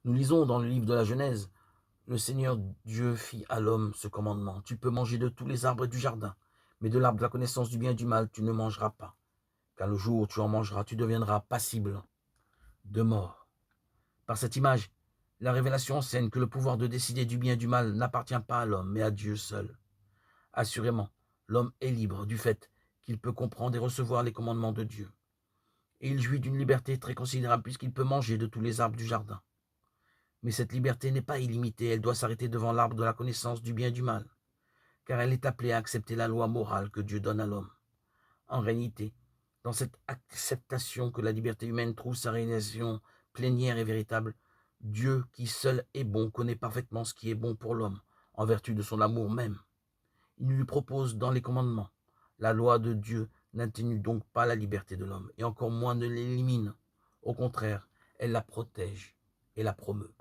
Nous lisons dans le livre de la Genèse, le Seigneur Dieu fit à l'homme ce commandement. Tu peux manger de tous les arbres du jardin, mais de l'arbre de la connaissance du bien et du mal, tu ne mangeras pas. Car le jour où tu en mangeras, tu deviendras passible de mort. Par cette image, la révélation enseigne que le pouvoir de décider du bien et du mal n'appartient pas à l'homme, mais à Dieu seul. Assurément, l'homme est libre du fait qu'il peut comprendre et recevoir les commandements de Dieu. Et il jouit d'une liberté très considérable puisqu'il peut manger de tous les arbres du jardin. Mais cette liberté n'est pas illimitée, elle doit s'arrêter devant l'arbre de la connaissance du bien et du mal, car elle est appelée à accepter la loi morale que Dieu donne à l'homme. En réalité, dans cette acceptation que la liberté humaine trouve sa réalisation plénière et véritable, Dieu, qui seul est bon, connaît parfaitement ce qui est bon pour l'homme, en vertu de son amour même. Il lui propose dans les commandements. La loi de Dieu n'atténue donc pas la liberté de l'homme, et encore moins ne l'élimine. Au contraire, elle la protège et la promeut.